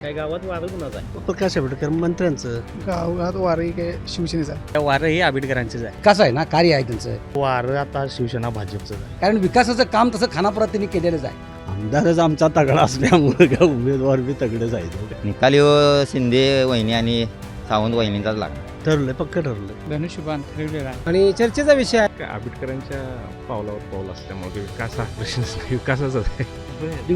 काय गावात वारं कुणाचं आहे? प्रकाश आंबेडकर मंत्र्यांचं. गावात वारही काय शिवसेनेचा आहे. वारं हे आंबेडकरांचंच आहे. विकास आहे ना, कार्य आहे त्यांचं. वारं आता शिवसेना भाजपचं आहे. कारण विकासाचं काम तसं खानापुरात त्यांनी केलेलंच आहे. आमदारच आमचा तगडा असल्यामुळे काय उमेदवार बी तगडे जायचं. निकाली शिंदे वहिनी आणि सावंत वहिनींचाच लागला. ठरलंय, पक्क ठरलंय. धनुष्यबाण ठरलेला आणि चर्चेचा विषय आहे. आंबेडकरांच्या पावलावर पाऊल असल्यामुळे विकास हा प्रश्नच नाही, विकासाचाच आहे.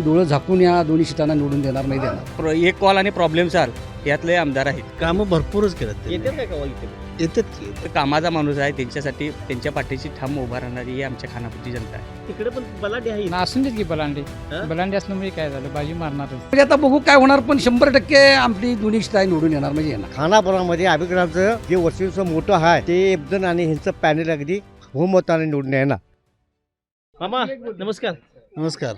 डोळं झाकून या दोन्ही सीटांना निवडून देणार नाही देणार. एक कॉल आणि प्रॉब्लेम सॉल्व यातले आमदार आहेत. कामं भरपूरच केलं ते. येते काय गावा इथे? येतात की. तर कामाचा माणूस आहे, त्यांच्यासाठी त्यांच्या पाठीशी ठाम उभा राहणारी ही आमच्या खानापूरची जनता आहे. तिकडे पण बलाढ्य आहे. असून देत की बलांडे हा? बलांडे असल्यामुळे काय झालं बाजी मारणारच. म्हणजे आता बघू काय होणार, पण 100% आपली दोन्ही सीटा निवडून येणार म्हणजे येणार. खानापुरामध्ये आंबेडकरांचं जे वर्षीचं मोठं आहे ते एकदम आणि ह्यांचं पॅनल अगदी बहुमताने निवडून येणार. मामा नमस्कार. नमस्कार.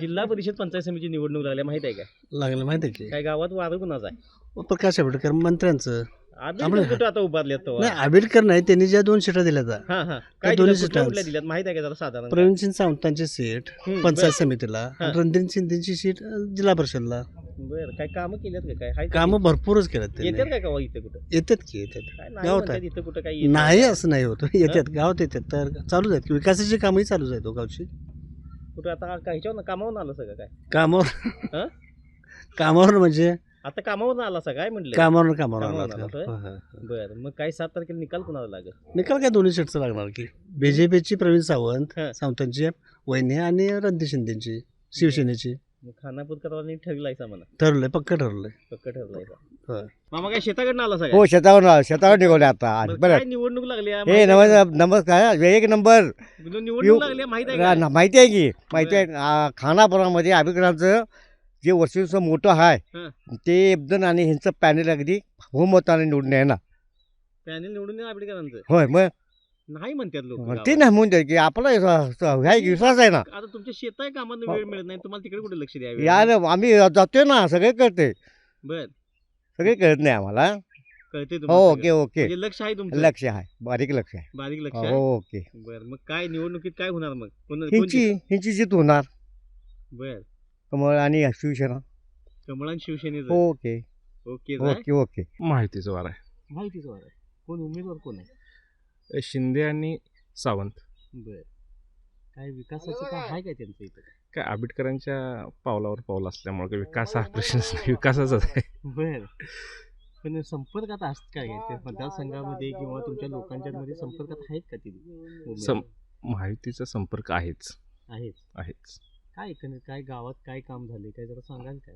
जिल्हा परिषद पंचायत समिती निवडणूक लागल्या माहित आहे का? लागलं माहिती आहे की. काय गावात वारं कुणाचं आहे? प्रकाश आंबेडकर मंत्र्यांचं. आंबेडकर कुठं आता उभारल्यात तो? नाही, आंबेडकर नाही, त्यांनी ज्या 2 सीटा दिल्या होत्या. हा हा काय दोन्ही दिलं? सीटांचं. कुठल्या दिल्यात माहित आहे का जरा साधारण? प्रवीण सिंग सावंतांची सीट पंचायत समितीला, हा. रणधीर शिंदेची सीट जिल्हा परिषदला. बरं काय कामं केल्यात का काय? हाय का? कामं भरपूरच केलं येतात काय गावा इथे कुठं? येतात की येतात. काय नाही गावात म्हणतात आहे. इथं कुठं काही येत नाही असं नाही होतं, येतात गावात येतात. तर चालूच आहेत की, विकासाची कामही चालूच आहेत गावची. कुठं आता काय ह्याच्यावर कामावरून आलं सगळं काय? कामावर हा? कामावर म्हणजे आता कामावरून आला सगळं काय म्हटलं? कामावर कामावर आला. आला होय? बरं मग काय 7 तारखेला निकाल कुणाला लागेल? निकाल काय दोन्ही सीटचं लागणार की. बीजेपीची प्रवीण सावंत हा. सावंतांची वहिनी आणि रणधीर शिंदेची शिवसेनेची. मग खानापूरकरांनी ठरलायचा म्हणा, ठरलंय, पक्क ठरलंय. पक्क ठरलायचा. होय. मामा काय शेताकडनं आला सगळं? हो, शेतावर निघाले आता. बरं, बरं काय निवडणूक लागली आहे? हे माहिती आहे नमस्कार, एक नंबर का? निवडणूक लागली आहे, माहित आहे का? माहिती आहे की, माहिती आहे. खानापुरामध्ये आंबेडकरांचं जे वर्षीचं मोठं आहे हा. ते एकदम आणि ह्यांचं पॅनल अगदी बहुमताने निवडून येणार. पॅनल निवडून येणार आंबेडकरांचं? होय, मग नाही म्हणतात लोक. ते नाही म्हणून द्या की आपला विश्वास आहे ना. आता तुमच्या शेता कामांना वेळ मिळत नाही, तुम्हाला तिकडे कुठे लक्ष द्यावे? यार आम्ही जातोय ना, सगळे करते, बर सगळे कळत नाही आम्हाला. कळते हो, तुम्हाला ओके सगळं. ओके. म्हणजे लक्ष आहे तुमचं? लक्ष आहे, बारीक लक्ष आहे. बारीक लक्ष हो, आहे. ओके. बर मग काय निवडणुकीत काय होणार मग? ह्यांची जीत होणार. बर कमळ आणि शिवसेना. कमळ आणि शिवसेनेचं? Okay okay okay okay. माहितीचं वार आहे. माहितीच आहे. कोण उमेदवार कोण आहे? शिंदे आणि सावंत. बर काय विकासाचं काय आहे काय त्यांचं इथं? काय आंबेडकरांच्या पावलावर पाऊल असल्यामुळे विकास हा प्रश्नच नाही, विकासाचाच आहे. बर पण संपर्कात असत काय ते मतदारसंघामध्ये किंवा तुमच्या लोकांच्या मध्ये संपर्कात आहेत का ती उमेदवार? माहितीचा संपर्क आहेच. काय एकंदरीत काय गावात काय काम झाले काय जरा सांगाल काय?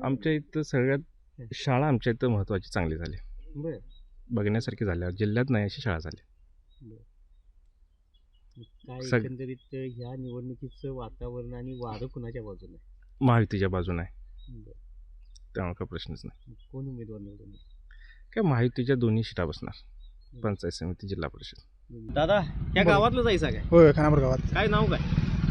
आमच्या इथं सगळ्यात शाळा आमच्या इथं महत्त्वाची चांगली झाली, बर बघण्यासारखी झाल्या. जिल्ह्यात नाही अशी शाळा झाली. काय सग- एकंदरीत ह्या निवडणुकीचं वातावरण आणि वारं कुणाच्या बाजूने आहे? महायुतीच्या बाजूने आहे, बरं. त्यामुळे काय प्रश्नच नाही. कोण उमेदवार निवडून येईल? काय महायुतीच्या दोन्ही सीटा बसणार, पंचायत समिती जिल्हा परिषद. दादा या गावातलं जायचं काय? होय, खानापूर गावात काय नाव काय?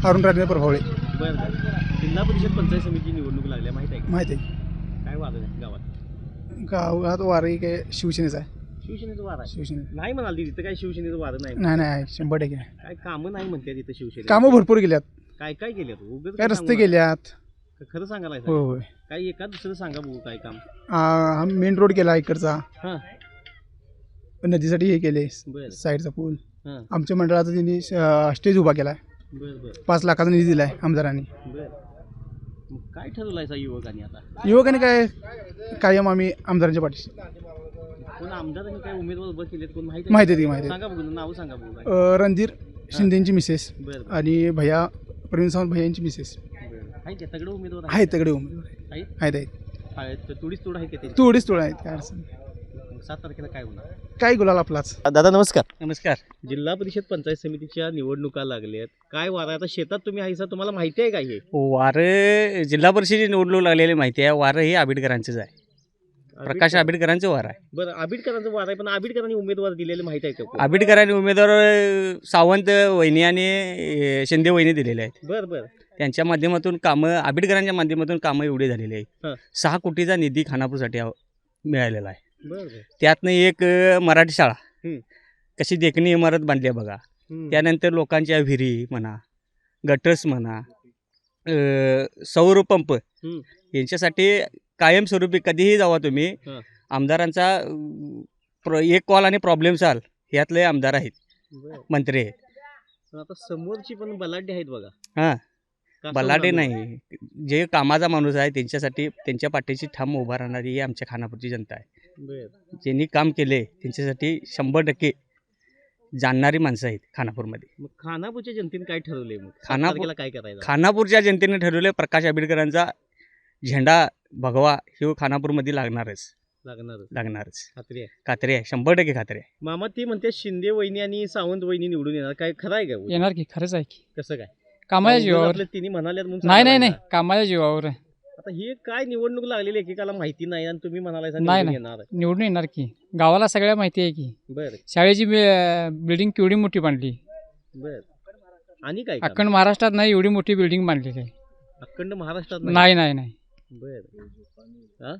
अरुण राजेंद्र प्रभावळे. बरं जिल्हा परिषद पंचायत समिती निवडणूक लागल्या माहित आहे का? माहिती आहे. काय वारं आहे गावात? गावात वारही काय शिवसेनेचा आहे. शिवसेनेचं वारं आहे? शिवसेने नाही म्हणाल तिथं काय शिवसेनेचं वारं नाही? नाही नाही आहे, 100% आहे. काय कामं नाही म्हणते तिथं शिवसेने? कामं भरपूर केल्यात. काय काय केल्यात? उगाच काय काय रस्ते सांगू केल्यात. नका. खरं सांगायला होय होय. काय एका दुसरं सांगा बघू काय काम? हा मेन रोड केला इकडचा. हां नदीसाठी हे केले, बरं साईडचा पूल. हां आमच्या मंडळाचा त्यांनी स्टेज उभा केला आहे. बरं बरं 5 लाखाचा निधी दिला आहे आमदारांनी. बरं मग काय ठरवलायचा युवकांनी आता? युवकांनी काय कायम आम्ही आमदारांच्या पाठीशी. कोण आमदारांनी काय उमेदवार उभं केलेत कोण माहिती माहिती आहे ती माहिती सांगा बघू नाव सांगा बघू काय? आहे. रणधीर शिंदेची मिसेस बरं आणि भैया प्रवीण सावंत भैयांची मिसेस बरं आहे का तगडं उमेदवार आहेत तगडे उमेदवार आहेत? आहेत आहेत. आहेत तुडीच तोड आहे का ते? थोडीच थोडं आहेत, काय अडचण नाही. 7 तारखेला काय होणार? काय गुलाल आपलाच. दादा नमस्कार. नमस्कार. जिल्हा परिषद पंचायत समितीच्या निवडणुका लागल्यात. काय वारा आता शेतात तुम्ही आहे तुम्हाला माहिती आहे का हे? वारं जिल्हा परिषदेची निवडणूक लागलेली माहिती आहे. वारं हे आंबेडकरांचंच आहे. प्रकाश आंबेडकरांचं वार आहे. बरं आंबेडकरांचं वार आहे पण आंबेडकरांनी उमेदवार दिलेले माहिती आहे का कोण? आंबेडकरांनी उमेदवार सावंत वहिनी आणि शिंदे वहिनी दिलेले आहेत. बरं बरं त्यांच्या माध्यमातून कामं, आंबेडकरांच्या माध्यमातून कामं एवढी झालेली हां. आहेत. 6 कोटीचा निधी खानापूरसाठी मिळालेला आहे. बरं बरं त्यातनं एक मराठी शाळा हं. कशी देखणी इमारत बांधली आहे बघा. हं. त्यानंतर लोकांच्या विहिरी म्हणा, गटर्स म्हणा, सौर पंप हम्म. यांच्यासाठी कायमस्वरूपी कधीही जावा तुम्ही. हां. आमदारांचा एक कॉल आणि प्रॉब्लेम सॉल्व ह्यातले आमदार आहेत, बरं. मंत्री आहेत. पण आता समोरची पण बलाढ्य आहेत बघा. हां, का बलाढ्य सोडणार नाही, जे कामाचा माणूस आहे त्यांच्यासाठी त्यांच्या पाठीशी ठाम उभा राहणारी ही आमच्या खानापूरची जनता आहे. बरं. ज्यांनी काम केले त्यांच्यासाठी 100% जाणणारी माणसं आहेत खानापूरमध्ये. मग खानापूरच्या जनतेने काय ठरवलंय मग? खानापूर- 7 तारखेला काय करायचं? खानापूरच्या जनतेने ठरवले प्रकाश आंबेडकरांचा झेंडा भगवा हे खानापूरमध्ये लागणारच. खात्री आहे. खात्री आहे, 100% खात्री आहे. मामा ते म्हणते शिंदे वहिनी आणि सावंत वहिनी निवडून येणार, काय खरं आहे का? येणार की, खरंच आहे की. कसं काय? कामाच्या जीवावर. आपलं तिन्ही म्हणाल्यात म्हणून नाही सांगायला नाही नाही लागला. कामाच्या जीवावर आहे. आता ही काय निवडणूक लागलेली एकेकाला माहिती नाही आणि तुम्ही म्हणालाय नाही. येणार. निवडून येणार की, गावाला सगळ्या माहिती आहे की. बरं शाळेची बिल्डिंग केवढी मोठी बांधली. बरं. आणि काय काम? अखंड महाराष्ट्रात नाही एवढी मोठी बिल्डिंग बांधलेली आहे. अखंड महाराष्ट्रात नाही नाही नाही. बरं. हा?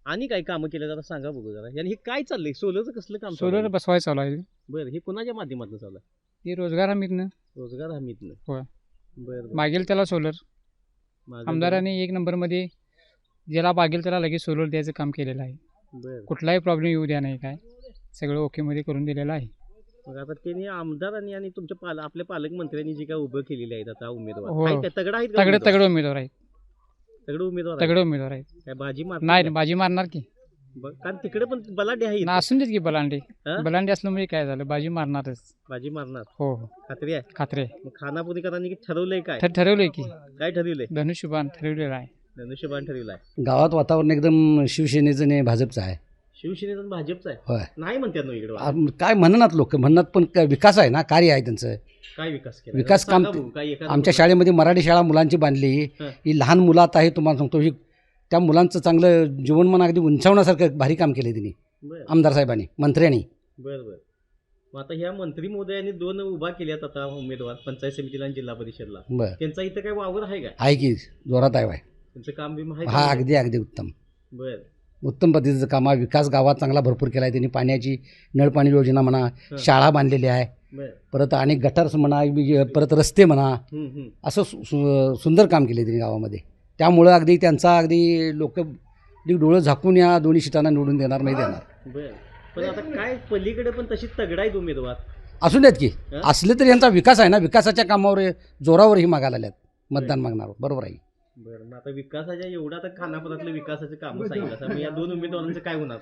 आणि काय कामं केलं जरा सांगा बघू जरा. आणि हे काय चाललंय? सोलरचं कसलं काम चालू सोलर आहे? बसवायचं चालू आहे. बरं. हे कोणाच्या माध्यमातून चालू आहे? हे रोजगार हमीतनं रोजगार हमीतनं. होय. बरं. मागेल त्याला सोलर. माझं आमदारांनी 1 नंबरमध्ये ज्याला मागेल त्याला लगेच सोलर द्यायचं काम केलेलं आहे. बरं. कुठलाही प्रॉब्लेम येऊ द्या नाही, काय सगळं ओकेमध्ये करून दिलेलं आहे. मग आता त्यांनी आमदारांनी आणि तुमच्या आपल्या पालकमंत्र्यांनी जे काय उभं केलेले आहेत आता उमेदवार हो. आहेत का? तगडा आहेत का तगडे उमेदवार? तगडे उमेदवार आहेत. तगडे उमेदवार आहेत? तगडे उमेदवार आहेत. काय बाजी मारतात नाही का? बाजी मारणार की. कारण तिकडे पण बलाढ्य आहेत. ना असून देत की बलांडे. हा? बलांडे असल्यामुळे काय झालं, बाजी मारणारच. बाजी मारणार. हो हो, खात्री आहे. खात्री आहे. मग खानापुरीकरांनी ठरवलंय काय? ठरवलंय की, काय ठरवलंय? धनुष्यबाण ठरवलेलं आहे. धनुष्यबाण ठरवलाय. गावात वातावरण एकदम शिवसेनेचं नाही भाजपचं आहे. शिवसेनेचा आणि भाजपचा आहे. होय. नाही म्हणतात ना इकडे. काय म्हणणार लोक म्हणणार, पण विकास आहे ना, कार्य आहे त्यांचं. काय विकास केला? विकास काम सांगा बघू, काय एखादं आमच्या बघू. शाळेमध्ये मराठी शाळा मुलांची बांधली. हं. ही लहान मुलं आता आहे, तुम्हाला सांगतो, ही त्या मुलांचं चांगलं जीवनमान अगदी उंचावण्यासारखं भारी काम केलं त्यांनी, बरं आमदार साहेबांनी, मंत्र्यांनी. बरं. मग आता ह्या मंत्री महोदयांनी 2 उभा केल्यात आता उमेदवार पंचायत समितीला आणि जिल्हा परिषदला. बरं, त्यांचा इथं काय वावर आहे का? आहे की जोरात आहे. त्यांचं काम बी माहिती हा अगदी अगदी उत्तम बरं. उत्तम पद्धतीचं काम आहे. विकास गावात चांगला भरपूर केला आहे त्यांनी. पाण्याची नळपाणी योजना म्हणा, हं. शाळा बांधलेली आहे, बरं. परत आणि गटार्स म्हणा, परत रस्ते म्हणा, हम्म. असं सुंदर काम केले त्यांनी गावामध्ये. त्यामुळं अगदी त्यांचा अगदी लोक डोळं झाकून या दोन्ही सीटांना निवडून देणार नाही देणार. बरं. पण आता काय पलीकडे पण तशी तगडा आहेत उमेदवार. असू देत की, हं? असले तरी यांचा विकास आहे ना, विकासाच्या कामावर जोरावरही मागायला आल्यात मतदान मागणार. बरोबर आहे. बरं. मग आता विकासाच्या एवढा तर खानापुरातलं विकासाचं काम सांगितलं मग या 2 उमेदवारांचं काय होणार?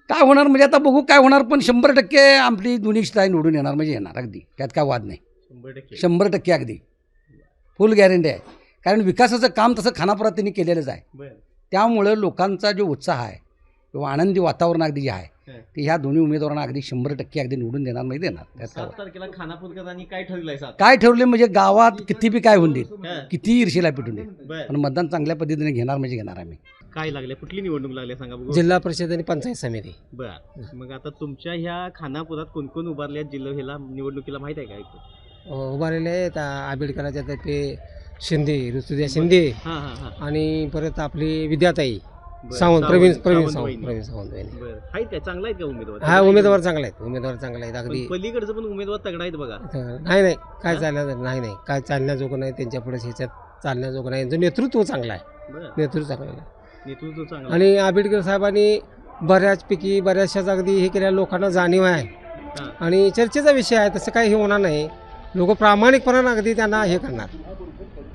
काय होणार म्हणजे आता बघू काय होणार, पण 100% आपली दोन्ही सीटा निवडून येणार म्हणजे येणार अगदी, त्यात काय वाद नाही. 100%. 100% अगदी फुल गॅरंटी आहे. कारण विकासाचं काम तसं खानापुरात त्यांनी केलेलंच आहे. बरं. त्यामुळं लोकांचा जो उत्साह आहे किंवा आनंदी वातावरण अगदी जे आहे हं. ते ह्या दोन्ही उमेदवारांना अगदी 100% अगदी निवडून देणार नाही देणार. त्यात काय 7 तारखेला खानापूरकरांनी काय ठरवलंय? 7 काय ठरवले म्हणजे गावात किती बी काय होऊन देईल, हं. किती ईर्षेला पिटून देईल, बरं. पण मतदान चांगल्या पद्धतीने घेणार म्हणजे घेणार आम्ही. काय लागले? कुठली निवडणूक लागली सांगा बघू. जिल्हा परिषद आणि पंचायत समिती. बरं. मग आता तुमच्या ह्या खानापुरात कोण कोण उभारले आहेत जिल्ह्याला निवडणुकीला माहित आहे का? ऐकून उभारलेले आहेत आंबेडकरांच्या तर्फे शिंदे, ऋतुजा शिंदे हां हां हां. आणि परत आपली विद्याताई बरं. सावंत, प्रवीण वहिनी. सावंत वहिनी. बरं. आहेत काय? चांगला आहेत का उमेदवार? हा उमेदवार चांगला आहेत, उमेदवार चांगला आहेत अगदी. पण पलीकडचं पण उमेदवार तगडा आहेत बघा. नाही काय चाललं नाही काय चालण्याजोगं नाही त्यांच्या पुढे ह्याच्यात चालण्याजोगं नाही. यांचं नेतृत्व चांगलं आहे, बरं. नेतृत्व चांगलं आहे. नेतृत्व चांगलं. आणि आंबेडकर साहेबांनी बऱ्याचशाच अगदी हे केल्या लोकांना जाणीव आहे. हां. आणि चर्चेचा विषय आहे, तसं काही हे होणार नाही. लोक प्रामाणिकपणानं अगदी त्यांना हे करणार.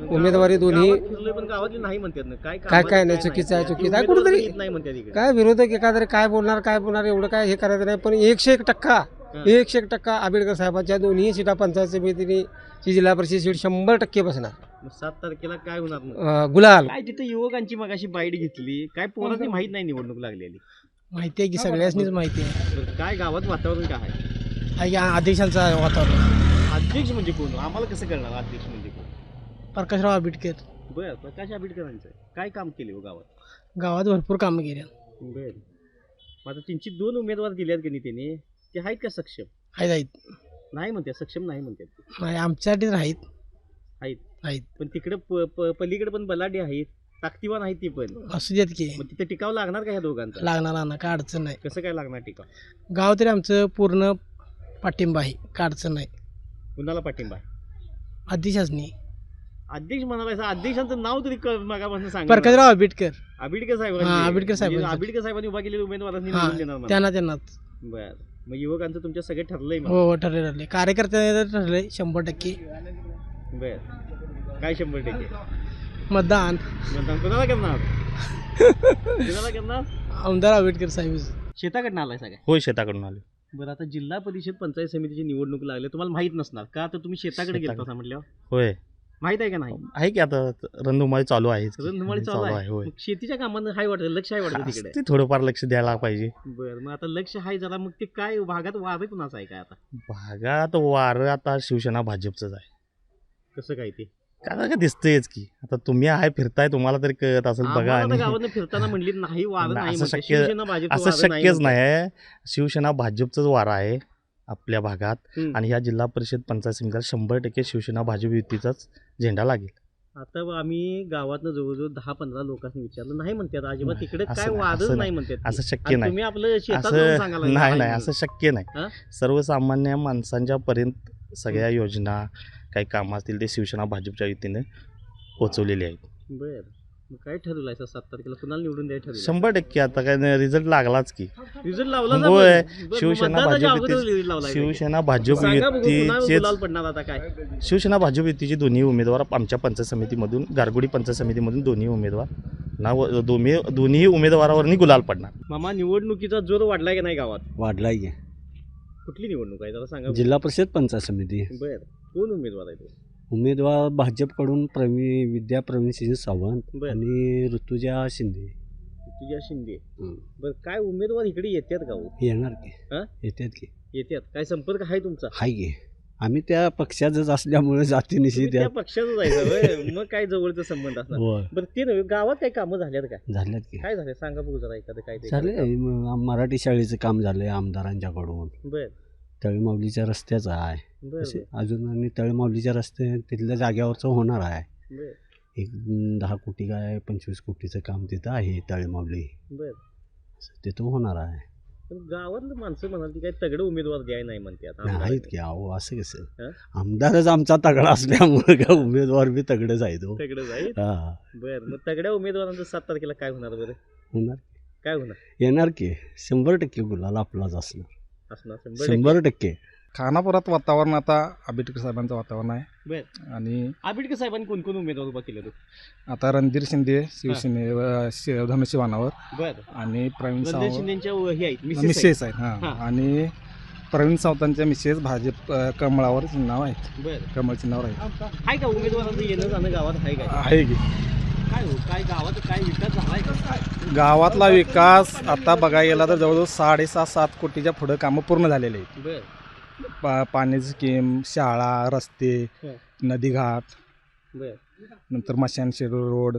उमेदवारी दोन्ही गावात फिरलोय पण गावातली नाही म्हणतात ना. काय काय नाही, चुकीचं आहे, चुकीचं आहे. उमेदवार कुठेतरी येत नाही म्हणतात इकडे. काय विरोधक एखादं काय बोलणार एवढं काय हे करायचं नाही. पण 101% आंबेडकर साहेबांच्या दोन्ही सीटा पंचायत समितीची जिल्हा परिषद सीट 100% बसणार. मग 7 तारखेला काय होणार मग? गुलाल. काय तिथे युवकांची मगाशी बाईट घेतली, काय पोरांनी माहित नाही निवडणूक लागलेली. माहिती आहे की सगळ्यांनीच माहिती आहे. बरं, काय गावात वातावरण काय आहे? अध्यक्षांचं वातावरण. अध्यक्ष म्हणजे कोण? आम्हाला कसं कळणार अध्यक्ष म्हणजे कोण? प्रकाशराव आंबेडकर. बरं. प्रकाश आंबेडकरांचं काय काम केले हो गावात? गावात भरपूर कामं केली बरं. मग आता त्यांची 2 उमेदवार दिल्यात की नाही त्यांनी, ते आहेत का सक्षम? आहेत. नाही म्हणतात, सक्षम नाही म्हणतात. नाही आमच्यासाठी आहेत. आहेत. पण तिकडे पलीकडे पण बलाढ्य आहेत, ताकदीवान आहेत ती पण. असू देत की, मग तिथे टिकाव लागणार का ह्या दोघांचा? लागणार काय अडचण नाही. कसं काय लागणार टिकाव? गाव तरी आमचं पूर्ण पाठिंबा आहे, काय अडचण नाही. कुणाला पाठिंबा आहे? अध्यक्षांनी. अध्यक्ष म्हणाला, अध्यक्षांचं नाव तरी मागापासून सांगा. प्रकाशराव आंबेडकर. आंबेडकर साहेब. हा, आंबेडकर साहेबांचं. आंबेडकर साहेबांनी उभा केलेल्या उमेदवारांनी हा, निवडून देणार मला. त्यांनाच. बर, मग युवकांचं तुमच्या सगळे ठरलंय मग. हो ठरले कार्यकर्ते ठरले 100%. बर, काय 100%? मतदान कोणाला करणार? कोणाला करणार? आमदार आंबेडकर साहेब. शेताकडनं आलाय सगळ्या. होय, शेताकडून आलो. बरं, आता जिल्हा परिषद पंचायत समितीची निवडणूक लागली, तुम्हाला माहित नसणार का? तर तुम्ही शेताकडे गेलता म्हटल्यावर होय, माहित आहे का नाही? आहे की आता रणधुमाळी चालू आहे. रणधुमाळी चालू आहे. होय. मग शेतीच्या कामांना हाय वाटतं, लक्ष आहे वाटतं तिकडे. ते थोडंफार लक्ष द्यायला पाहिजे. बरं, मग आता लक्ष आहे जरा. मग ते काय भागात वारं कुणाचं आहे काय आता? भागात वारं आता शिवसेना भाजपचंच आहे. कसं काय ते? काय का दिसतंयच की. आता तुम्ही आहे फिरताय, तुम्हाला तरी कळत असेल बघा. आम्हाला आणि तर गावातनं फिरताना म्हणली नाही वारं नाही असं म्हणते. शक्य- शिवसेना भाजपचं असं वारं शक्यच म्हणते. नाही. शिवसेना भाजपचंच वारा आहे आपल्या भागात. हम्म. आणि ह्या जिल्हा परिषद पंचायत समितीला 100% शिवसेना भाजप युतीचाच झेंडा लागेल. आता आम्ही गावातनं जवळजवळ 10-15 लोकांनी विचारलं, नाही म्हणतात अजिबात नाही, तिकडे असं काय नाही, वादच असं नाही म्हणतात. असं शक्य नाही. तुम्ही आपलं शेतात जाऊन असं सांगायला नाही लागला. नाही असं शक्य हा? नाही. सर्वसामान्य माणसांच्या पर्यंत सगळ्या योजना काही कामं असतील ते शिवसेना भाजपच्या युतीने पोहोचवलेले आहेत. बर, मग काय ठरवलंय 7 तारखेला कुणाला निवडून द्यायला ठरवलं? 100% आता काय रिझल्ट लागलाच की. रिझल्ट लावला जा होय, बरं. बरं, शिवसेना मतदानाच्या भाजप अगोदर युती- result लावलाय. शिवसेना भाजप सांगा बघू, कुणाला युतीचेच गुलाल पडणार आता काय? शिवसेना भाजप युतीचे दोन्ही उमेदवार आमच्या पंचायत समितीमधून, गारगोडी पंचायत समितीमधून दोन्ही उमेदवार दोन्ही उमेदवारावरनी गुलाल पडणार. मामा, निवडणुकीचा जोर वाढलाय का नाही गावात? वाढलाय की. कुठली निवडणूक आहे जरा सांगा बघू. जिल्हा परिषद पंचायत समिती बर, कोण उमेदवार आहे तो? उमेदवार भाजपकडून विद्या प्रवीण सावंत बर. आणि ऋतुजा शिंदे. तुझ्या शिंदे. हं. बर, काय उमेदवार इकडे येतात का हो? येणार की. हा? येतात की. येतात. काय संपर्क आहे तुमचा? हाय की. आम्ही त्या पक्षाचंच असल्यामुळे जातीनिशी तुम्ही त्या पक्षाचं जायचं होय. मग काय जवळचा संबंध असणार. होय बरं, ते नव्हे, गावात काही कामं झाल्यात काय? झाल्यात की. काय झालं सांगा बघू जरा एखादं काय ते. झाले मराठी शाळेचं काम झालंय आमदारांच्याकडून. बर तळीमाऊलीच्या रस्त्याचं आहे. बर असे अजून आणि तळीमाऊलीच्या रस्ते तिथल्या जाग्यावरचं होणार आहे. बर एक 10 कोटी काय 25 कोटीचं काम तिथं आहे तळीमाऊली. बर. तिथं होणार आहे. पण गावातलं माणसं म्हणाल ती काही तगडं उमेदवार द्याय नाही म्हणते आता. आहेत की. अहो असं कसं हं? आमदारच आमचा तगडा असल्यामुळे का उमेदवार बी तगडच आहे तो. तगडं जाईल. हा बर, मग तगड्या उमेदवारांचं 7 तारखेला काय होणार बरं? होणार. काय होणार? येणार की. 100% गुलाल आपलाच असणार. असणार 100%. खानापुरात वातावरण आता आंबेडकर साहेबांचं वातावरण आहे. बर, आणि आंबेडकर साहेबांनी कोण कोण उमेदवार उभा केले तो? आता रणधीर शिंदे शिवसेने धनुष्यबाणावर बर, आणि प्रवीण रणजित सावंत शिंदेच्या हे आहेत मिसेस आहेत. मिसेस आहेत. हां. हां. आणि प्रवीण सावंतांच्या मिसेस भाजप कमळावर नाव आहेत. बर, कमळ चिन्हावर आहेत. आहे का उमेदवारांचं येणं जाणं गावात आहे काय? आहे की. काय हो, काय गावात काय विकास झालाय का? गावातला विकास आता बघायला गेला तर जवळजवळ 6.5-7 कोटीच्या पुढं कामं पूर्ण झालेले आहेत. बर पाण्याची स्कीम, शाळा, रस्ते, हं. नदीघाट, बर नंतर मशान शेडूल रोड,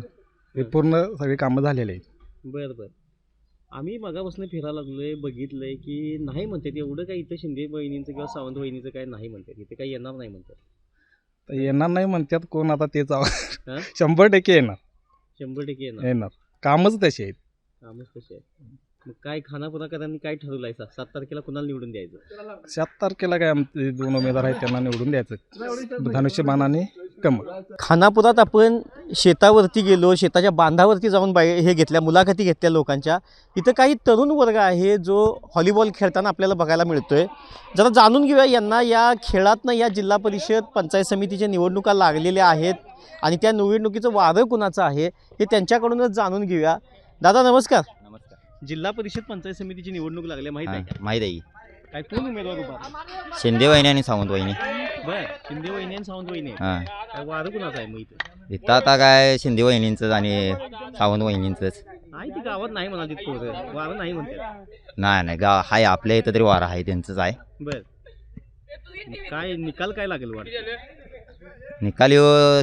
हे पूर्ण सगळी कामं झालेली आहेत. बर बर. आम्ही मगापासून फिरायला लागलोय, बघितलंय की नाही म्हणतात एवढं काय इथं शिंदे बहिणींचं किंवा सावंत बहिणीचं काय नाही म्हणतात, इथे काही येणार नाही म्हणतात. तर येणार नाही म्हणतात कोण आता तेच हं? 100% येणार. 100% येणार. येणार. कामच तशी आहेत. कामच कसे आहे. मग काय खानापुराकरांनी काय ठरवलंय 7 तारखेला कुणाला निवडून द्यायचं? 7 तारखेला काय आमचे 2 उमेदवार आहेत त्यांना निवडून द्यायचं. धनुष्यबाण आणि कमळ. खानापुरात आपण शेतावरती गेलो, शेताच्या बांधावरती जाऊन हे घेतल्या मुलाखती घेतल्या लोकांच्या. इथं काही तरुण वर्ग आहे जो व्हॉलीबॉल खेळताना आपल्याला बघायला मिळतोय. जरा जाणून घेऊया यांना या खेळातनं या जिल्हा परिषद पंचायत समितीच्या निवडणुका लागलेल्या आहेत आणि त्या निवडणुकीचं वारं कुणाचं आहे हे त्यांच्याकडूनच जाणून घेऊया. दादा नमस्कार. नमस्कार. जिल्हा परिषद पंचायत समितीची निवडणूक लागली माहिती आहे का? माहीत आहे. काय कोण उमेदवार उभा आहे? शिंदे वहिनी आणि सावंत वहिनी. बर, शिंदे वहिनी आणि सावंत वहिनी आहे. हां. काय वारं कुणाचं आहे मग इथं? इथं आता काय शिंदे वहिनींचंच आणि सावंत वहिनींचंच. नाही ती गावात नाही म्हणाली पोरं, वारं नाही म्हणतात. नाही हाय आपल्या इथं तरी वारा आहे त्यांचंच आहे. बर, मग काय निकाल काय लागेल वाटतं? निकाल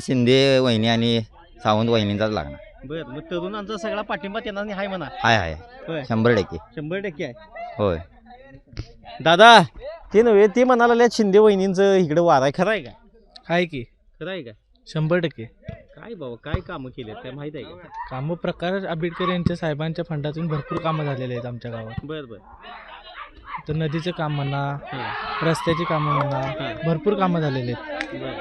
शिंदे वहिनी आणि सावंत वहिनींचाच लागणार. बर, मग तरुणांचा सगळा पाठिंबा त्यांना आहे म्हणा. हाय होय, 100%. 100% आहे. होय. दादा ते नव्हे, ते म्हणाला शिंदे वहिनींचं इकडे वार आहे, खरं आहे का? आहे की. खरं आहे का? 100%. काय बाबा काय कामं केली काय माहित आहे का? कामं प्रकाश आंबेडकर यांच्या साहेबांच्या फंडातून भरपूर कामं झालेली आहेत आमच्या गावात. बर बर. तर नदीचं काम म्हणा, हां रस्त्याची कामं म्हणा, हां. भरपूर कामं झालेली आहेत. बर.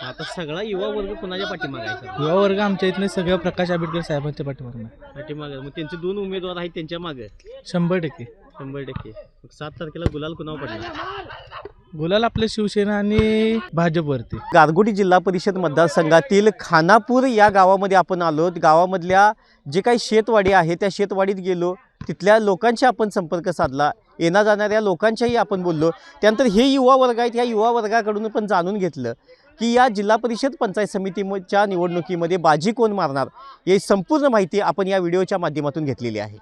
आता सगळा युवा वर्ग कोणाच्या पाठीमागे आहे सर? युवा वर्ग आमच्या इथले सगळं प्रकाश आंबेडकर साहेबांच्या पाठीमागे आहे. पाठीमागे मग त्यांचे 2 उमेदवार आहेत त्यांच्या मागे 100%. 100%. मग 7 तारखेला गुलाल कुणावर पडणार? गुलाल आपले शिवसेना आणि भाजपवरती. गारगोडी जिल्हा परिषद मतदारसंघातील खानापूर या गावामध्ये आपण आलो. गावामधल्या जे काही शेतवाडी आहे त्या शेतवाडीत गेलो, तिथल्या लोकांशी आपण संपर्क साधला, येण्या जाणाऱ्या लोकांच्याही आपण बोललो. त्यानंतर हे युवा वर्ग आहेत, या युवा वर्गाकडून पण जाणून घेतलं की या जिल्हा परिषद पंचायत समितीच्या निवडणुकीमध्ये बाजी कोण मारणार, ही संपूर्ण माहिती आपण या व्हिडिओच्या माध्यमातून घेतलेली आहे.